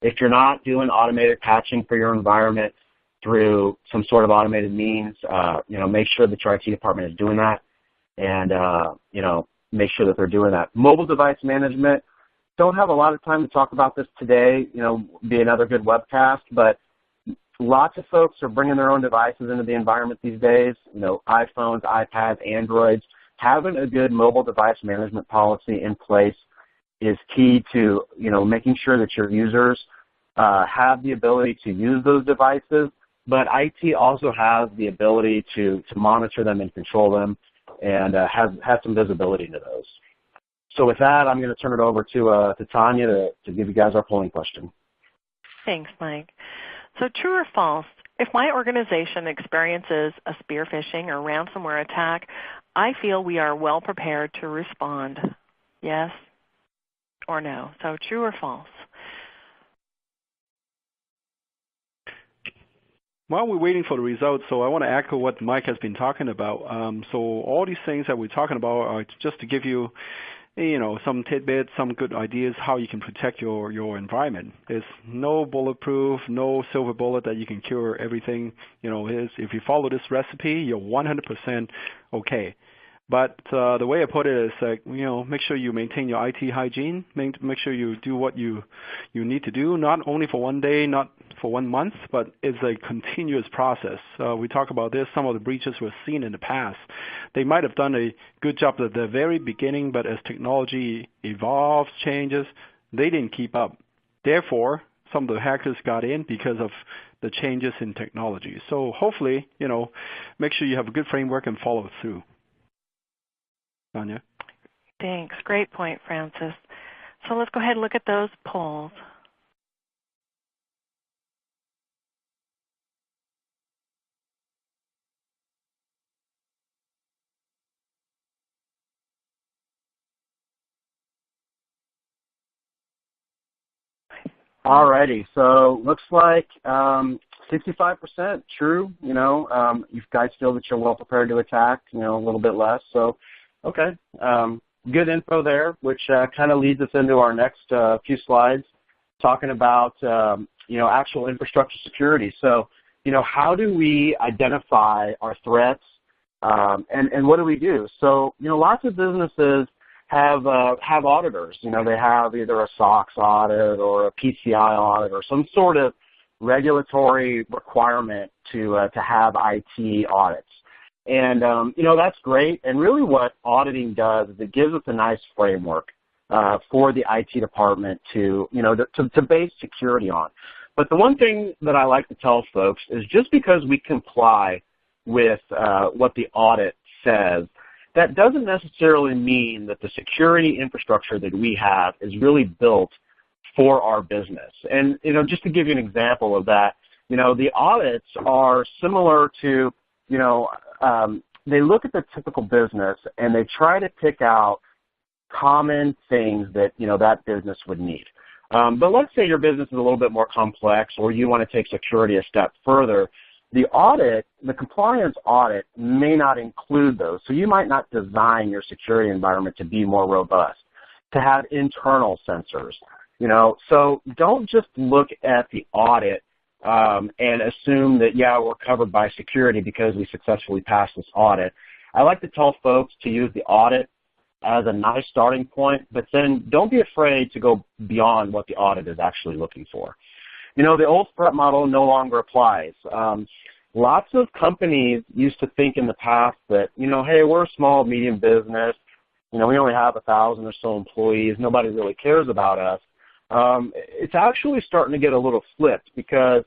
If you're not doing automated patching for your environment through some sort of automated means, make sure that your IT department is doing that, and make sure that they're doing that. Mobile device management. Don't have a lot of time to talk about this today. Be another good webcast, but lots of folks are bringing their own devices into the environment these days. iPhones, iPads, Androids. Having a good mobile device management policy in place is key to making sure that your users have the ability to use those devices, but IT also has the ability to monitor them and control them, and have some visibility into those. So with that, I'm going to turn it over to Tanya to give you guys our polling question. Thanks, Mike. So true or false, if my organization experiences a spear phishing or ransomware attack, I feel we are well prepared to respond. Yes or no? So true or false? While we're waiting for the results, so I want to echo what Mike has been talking about. So all these things that we're talking about are just to give you, some tidbits, some good ideas how you can protect your environment. There's no bulletproof, no silver bullet that you can cure everything. If you follow this recipe, you're 100% okay. But the way I put it is like, make sure you maintain your IT hygiene. Make sure you do what you need to do, not only for one day, not for 1 month, but it's a continuous process. We talk about this, some of the breaches we've seen in the past. They might have done a good job at the very beginning, but as technology evolves, changes, they didn't keep up. Therefore, some of the hackers got in because of the changes in technology. So hopefully, make sure you have a good framework and follow through. Tanya? Thanks. Great point, Francis. So let's go ahead and look at those polls. Alrighty, so looks like 65% true. You guys feel that you're well prepared to attack. A little bit less. So, okay, good info there, which kind of leads us into our next few slides, talking about actual infrastructure security. So, how do we identify our threats, and what do we do? So, lots of businesses have auditors. They have either a SOX audit or a PCI audit or some sort of regulatory requirement to have IT audits. And, that's great. And really what auditing does is it gives us a nice framework for the IT department to base security on. But the one thing that I like to tell folks is just because we comply with what the audit says, that doesn't necessarily mean that the security infrastructure that we have is really built for our business. And, just to give you an example of that, the audits are similar to, they look at the typical business and they try to pick out common things that, that business would need. But let's say your business is a little bit more complex or you want to take security a step further. The audit, the compliance audit may not include those. So you might not design your security environment to be more robust, to have internal sensors, So don't just look at the audit and assume that, yeah, we're covered by security because we successfully passed this audit. I like to tell folks to use the audit as a nice starting point, but then don't be afraid to go beyond what the audit is actually looking for. The old threat model no longer applies. Lots of companies used to think in the past that, hey, we're a small, medium business. We only have 1,000 or so employees. Nobody really cares about us. It's actually starting to get a little flipped because,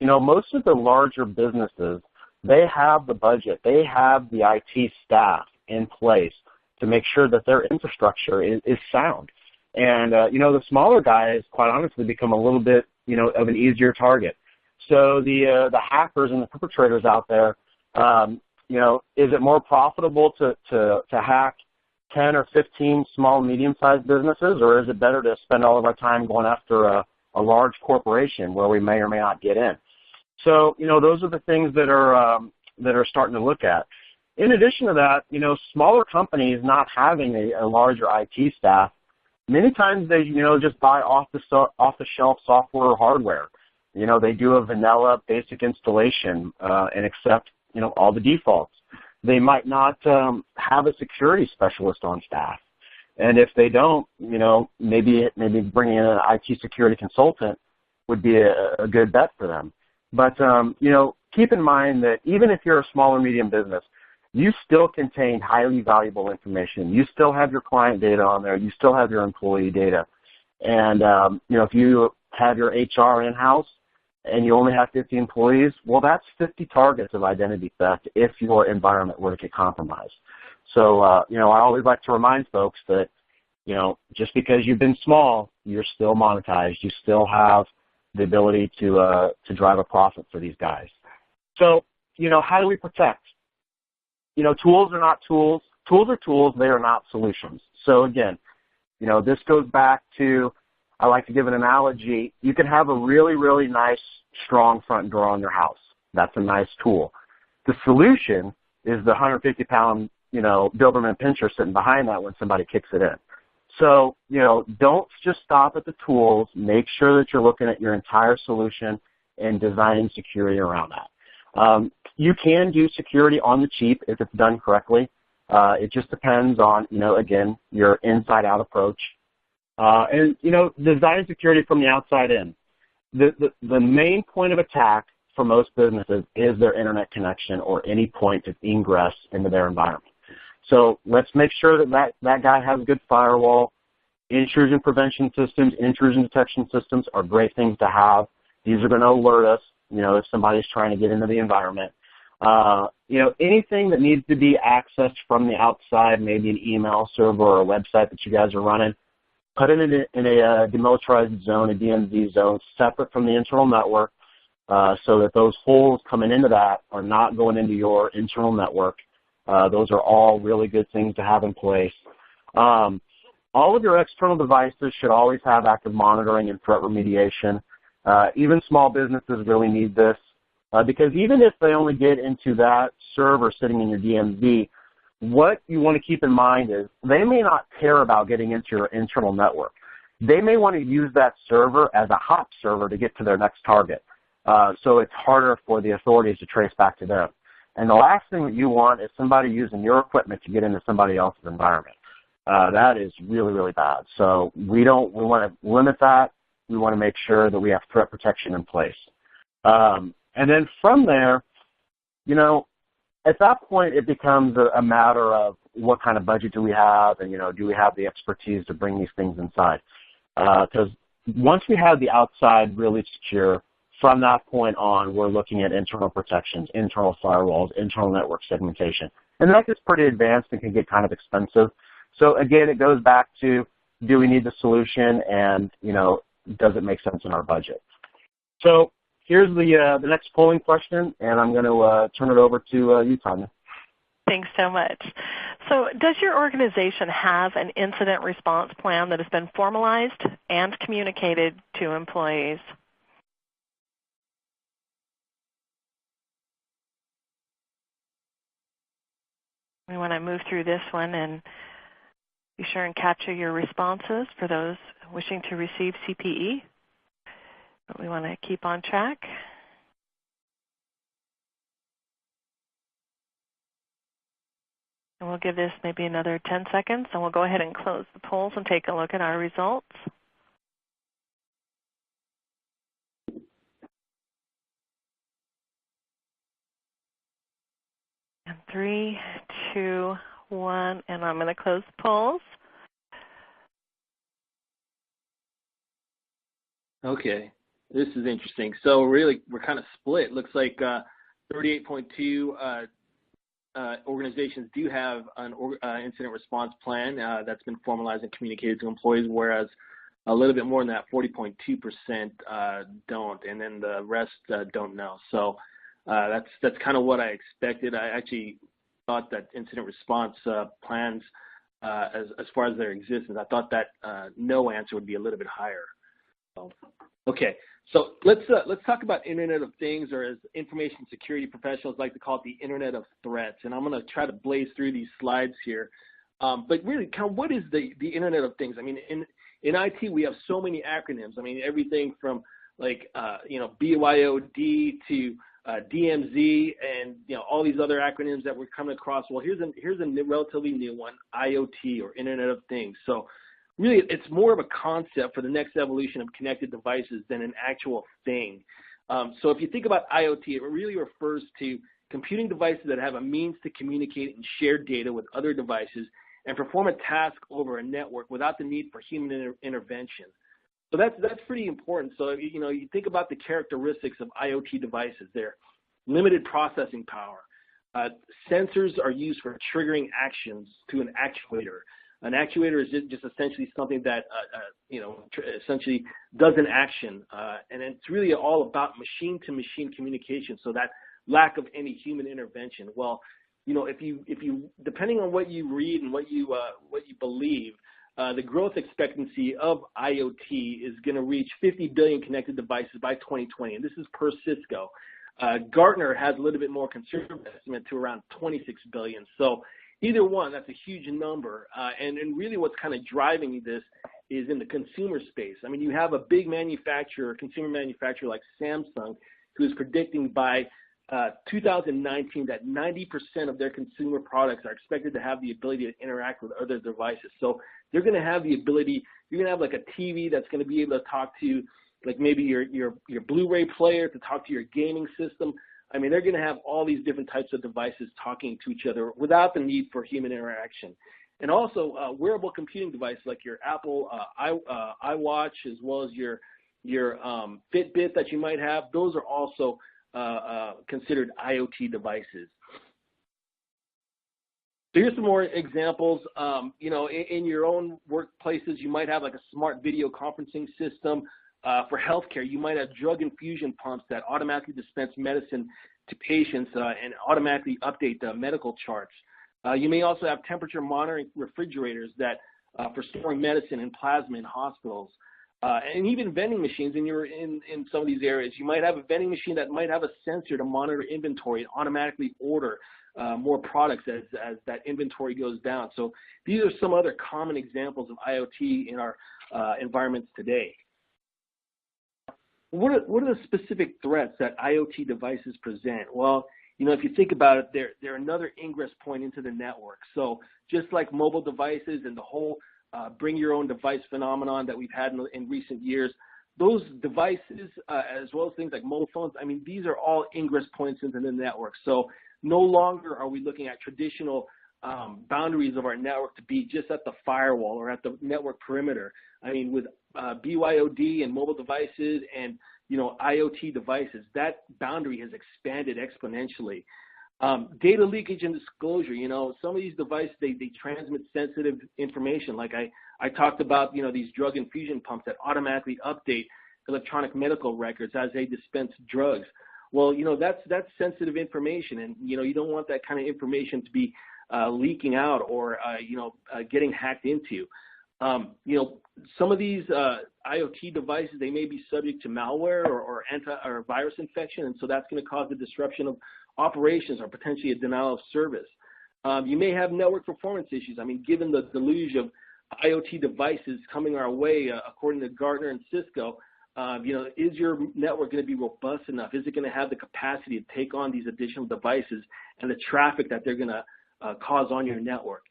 most of the larger businesses, they have the budget. They have the IT staff in place to make sure that their infrastructure is sound. And, the smaller guys, quite honestly, become a little bit, of an easier target. So the hackers and the perpetrators out there, is it more profitable to hack 10 or 15 small, medium-sized businesses, or is it better to spend all of our time going after a large corporation where we may or may not get in? So, those are the things that are starting to look at. In addition to that, smaller companies not having a larger IT staff, many times they, just buy off-the-shelf software or hardware. They do a vanilla basic installation and accept, all the defaults. They might not have a security specialist on staff. And if they don't, maybe bringing in an IT security consultant would be a good bet for them. But, keep in mind that even if you're a small or medium business, you still contain highly valuable information. You still have your client data on there. You still have your employee data. And, if you have your HR in-house and you only have 50 employees, well, that's 50 targets of identity theft if your environment were to get compromised. So, I always like to remind folks that, just because you've been small, you're still monetized. You still have the ability to drive a profit for these guys. So, how do we protect? Tools are not tools. Tools are tools. They are not solutions. So again, this goes back to, I like to give an analogy. You can have a really, really nice, strong front door on your house. That's a nice tool. The solution is the 150-pound, Doberman Pinscher sitting behind that when somebody kicks it in. So, don't just stop at the tools. Make sure that you're looking at your entire solution and designing security around that. You can do security on the cheap if it's done correctly. It just depends on, again, your inside-out approach. And, design security from the outside in. The main point of attack for most businesses is their internet connection or any point of ingress into their environment. So let's make sure that guy has a good firewall. Intrusion prevention systems, intrusion detection systems are great things to have. These are going to alert us, if somebody's trying to get into the environment. Anything that needs to be accessed from the outside, maybe an email server or a website that you guys are running, put it in a demilitarized zone, a DMZ zone, separate from the internal network, so that those holes coming into that are not going into your internal network. Those are all really good things to have in place. All of your external devices should always have active monitoring and threat remediation. Even small businesses really need this because even if they only get into that server sitting in your DMZ, what you want to keep in mind is they may not care about getting into your internal network. They may want to use that server as a hop server to get to their next target. So it's harder for the authorities to trace back to them. And the last thing that you want is somebody using your equipment to get into somebody else's environment. That is really, really bad. So we want to limit that. We want to make sure that we have threat protection in place. And then from there, at that point it becomes a matter of what kind of budget do we have and, do we have the expertise to bring these things inside? Because once we have the outside really secure, from that point on, we're looking at internal protections, internal firewalls, internal network segmentation. And that gets pretty advanced and can get kind of expensive. So again, it goes back to, do we need the solution, and does it make sense in our budget? So here's the next polling question, and I'm going to turn it over to you, Tanya. Thanks so much. So does your organization have an incident response plan that has been formalized and communicated to employees? We want to move through this one and be sure and capture your responses for those wishing to receive CPE. But we want to keep on track. And we'll give this maybe another 10 seconds, and we'll go ahead and close the polls and take a look at our results. And 3, 2, 1, and I'm going to close the polls. Okay, this is interesting. So really, we're kind of split. Looks like 38.2 organizations do have an incident response plan that's been formalized and communicated to employees, whereas a little bit more than that, 40.2% don't, and then the rest don't know. So that's kind of what I expected. I actually thought that incident response plans, as far as their existence, I thought that no answer would be a little bit higher. So, okay. So let's talk about Internet of Things, or as information security professionals like to call it, the Internet of Threats. And I'm going to try to blaze through these slides here. But really, kind of what is the Internet of Things? I mean, in IT, we have so many acronyms. I mean, everything from like BYOD to DMZ, and all these other acronyms that we're coming across. Well, here's a relatively new one, IoT, or Internet of Things. So really, it's more of a concept for the next evolution of connected devices than an actual thing. So if you think about IoT, it really refers to computing devices that have a means to communicate and share data with other devices and perform a task over a network without the need for human intervention. So that's pretty important. So you think about the characteristics of IoT devices. They're limited processing power. Sensors are used for triggering actions to an actuator. An actuator is just essentially something that, essentially does an action. And it's really all about machine-to-machine communication, so that lack of any human intervention. Well, if you depending on what you read and what you believe, the growth expectancy of IoT is going to reach 50 billion connected devices by 2020, and this is per Cisco. Gartner has a little bit more conservative estimate to around 26 billion. So either one, that's a huge number. And really what's kind of driving this is in the consumer space. I mean, you have a big manufacturer, consumer manufacturer like Samsung, who is predicting by 2019 that 90% of their consumer products are expected to have the ability to interact with other devices. So they're going to have the ability, you're going to have like a TV that's going to be able to talk to like maybe your Blu-ray player, to talk to your gaming system. I mean, they're going to have all these different types of devices talking to each other without the need for human interaction. And also wearable computing devices like your Apple iWatch, as well as your Fitbit that you might have, those are also considered IoT devices. So here's some more examples. In your own workplaces, you might have like a smart video conferencing system. For healthcare, you might have drug infusion pumps that automatically dispense medicine to patients and automatically update the medical charts. You may also have temperature monitoring refrigerators that for storing medicine and plasma in hospitals. And even vending machines in some of these areas. You might have a vending machine that might have a sensor to monitor inventory and automatically order more products as that inventory goes down. So these are some other common examples of IoT in our environments today. What are the specific threats that IoT devices present? Well, if you think about it, they're another ingress point into the network. So just like mobile devices and the whole bring your own device phenomenon that we've had in recent years, those devices, as well as things like mobile phones, I mean, these are all ingress points into the network. So no longer are we looking at traditional boundaries of our network to be just at the firewall or at the network perimeter. I mean, with BYOD and mobile devices and IoT devices, that boundary has expanded exponentially. Data leakage and disclosure, some of these devices, they transmit sensitive information. Like I talked about, these drug infusion pumps that automatically update electronic medical records as they dispense drugs. Well, that's sensitive information, and, you don't want that kind of information to be leaking out or, getting hacked into. Some of these IoT devices, they may be subject to malware or virus infection, and so that's going to cause a disruption of operations or potentially a denial of service. You may have network performance issues. I mean, given the deluge of IoT devices coming our way, according to Gartner and Cisco, is your network going to be robust enough? Is it going to have the capacity to take on these additional devices and the traffic that they're going to cause on your network?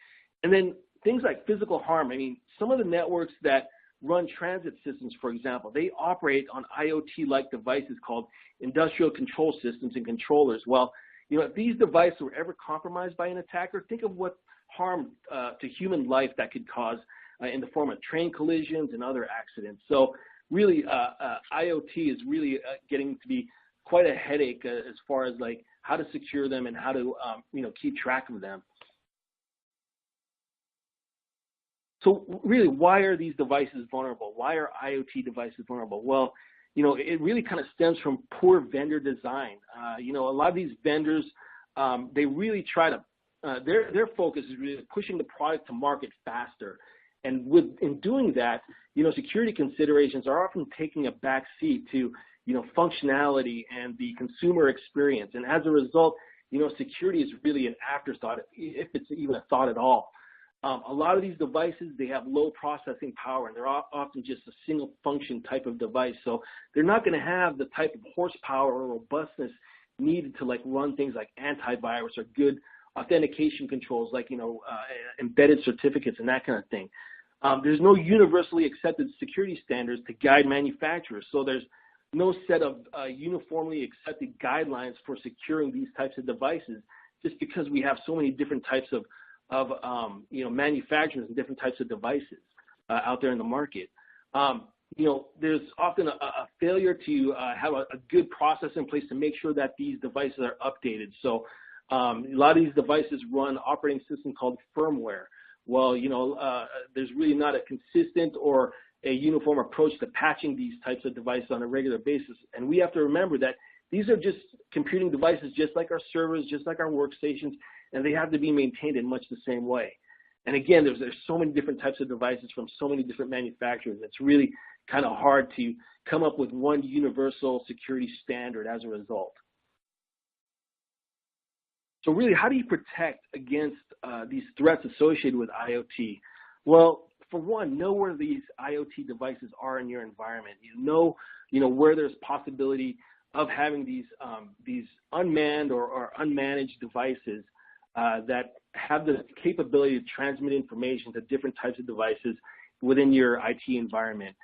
And then things like physical harm. I mean, some of the networks that run transit systems, for example, they operate on IoT-like devices called industrial control systems and controllers. Well, if these devices were ever compromised by an attacker, think of what harm to human life that could cause in the form of train collisions and other accidents. So really, IoT is really getting to be quite a headache as far as like how to secure them and how to keep track of them. So really, why are these devices vulnerable? Why are IoT devices vulnerable? Well, it really kind of stems from poor vendor design. A lot of these vendors, they really try to, their focus is really pushing the product to market faster. And in doing that, security considerations are often taking a back seat to, functionality and the consumer experience. And as a result, security is really an afterthought, if it's even a thought at all. A lot of these devices, they have low processing power, and they're often just a single function type of device. So they're not going to have the type of horsepower or robustness needed to run things like antivirus or good authentication controls like, embedded certificates and that kind of thing. There's no universally accepted security standards to guide manufacturers. So there's no set of uniformly accepted guidelines for securing these types of devices, just because we have so many different types of manufacturers and different types of devices out there in the market. There's often a failure to have a good process in place to make sure that these devices are updated. So a lot of these devices run operating system called firmware. Well, there's really not a consistent or a uniform approach to patching these types of devices on a regular basis. And we have to remember that these are just computing devices just like our servers, just like our workstations, and they have to be maintained in much the same way. And again, there's so many different types of devices from so many different manufacturers. It's really kind of hard to come up with one universal security standard as a result. So really, how do you protect against these threats associated with IoT? Well, for one, know where these IoT devices are in your environment. Know where there's possibility of having these unmanned or unmanaged devices that have the capability to transmit information to different types of devices within your IT environment.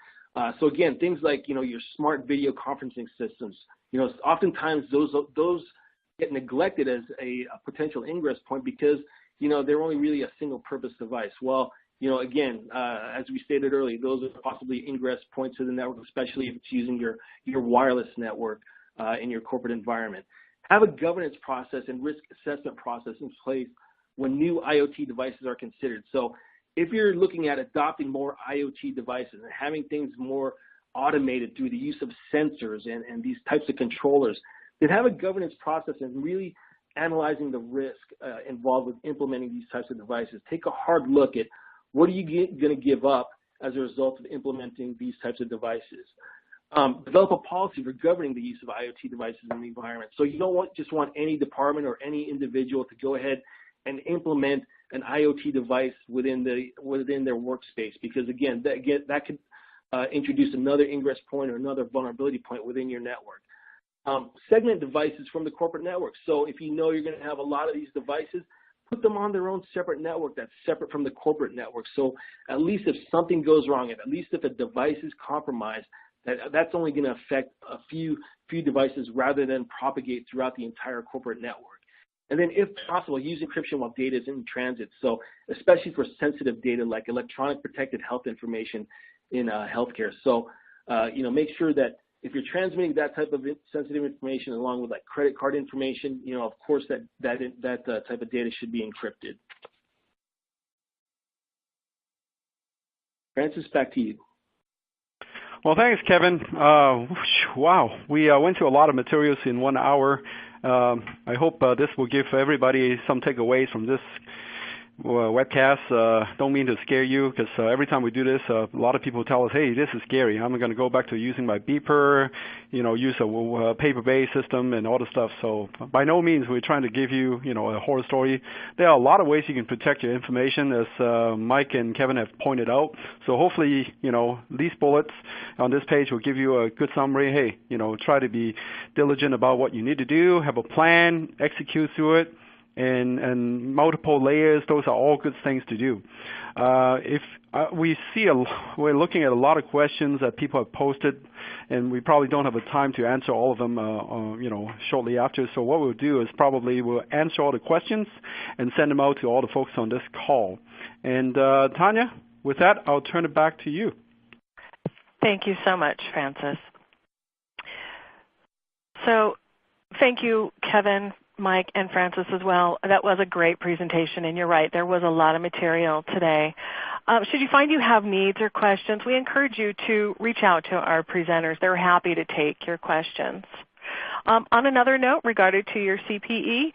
So again, things like your smart video conferencing systems. Oftentimes those get neglected as a potential ingress point because they're only really a single purpose device. Well, again, as we stated earlier, those are possibly ingress points to the network, especially if it's using your wireless network in your corporate environment. Have a governance process and risk assessment process in place when new IoT devices are considered. So if you're looking at adopting more IoT devices and having things more automated through the use of sensors and these types of controllers, then have a governance process and really analyzing the risk involved with implementing these types of devices. Take a hard look at what are you going to give up as a result of implementing these types of devices. Develop a policy for governing the use of IoT devices in the environment. So you don't just want any department or any individual to go ahead and implement an IoT device within their workspace, because again, that could introduce another ingress point or another vulnerability point within your network. Segment devices from the corporate network. So if you're going to have a lot of these devices, put them on their own separate network that's separate from the corporate network. So at least if something goes wrong, at least if a device is compromised, that's only going to affect a few devices rather than propagate throughout the entire corporate network. And then if possible, use encryption while data is in transit. So especially for sensitive data like electronic protected health information in healthcare. So, make sure that if you're transmitting that type of sensitive information along with like credit card information, of course that type of data should be encrypted. Francis, back to you. Well, thanks, Kevin. Wow, we went through a lot of materials in 1 hour. I hope this will give everybody some takeaways from this webcast. Don't mean to scare you, because every time we do this, a lot of people tell us, hey, this is scary. I'm going to go back to using my beeper, use a paper-based system and all the stuff. So by no means we're trying to give you, a horror story. There are a lot of ways you can protect your information, as Mike and Kevin have pointed out. So hopefully, these bullets on this page will give you a good summary. Hey, try to be diligent about what you need to do, have a plan, execute through it. And multiple layers, those are all good things to do. We're looking at a lot of questions that people have posted, and we probably don't have the time to answer all of them, shortly after. So what we'll do is probably we'll answer all the questions and send them out to all the folks on this call. And Tanya, with that, I'll turn it back to you. Thank you so much, Francis. So thank you, Kevin, Mike, and Francis as well. That was a great presentation, and you're right, there was a lot of material today. Should you find you have needs or questions, we encourage you to reach out to our presenters. They're happy to take your questions. On another note, regarding to your CPE,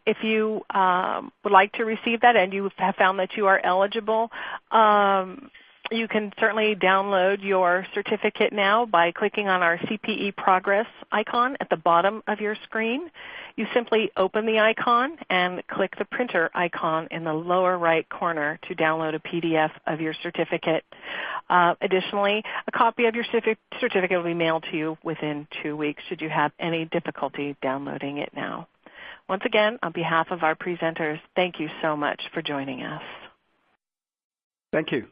if you would like to receive that and you have found that you are eligible, you can certainly download your certificate now by clicking on our CPE progress icon at the bottom of your screen. You simply open the icon and click the printer icon in the lower right corner to download a PDF of your certificate. Additionally, a copy of your certificate will be mailed to you within 2 weeks should you have any difficulty downloading it now. Once again, on behalf of our presenters, thank you so much for joining us. Thank you.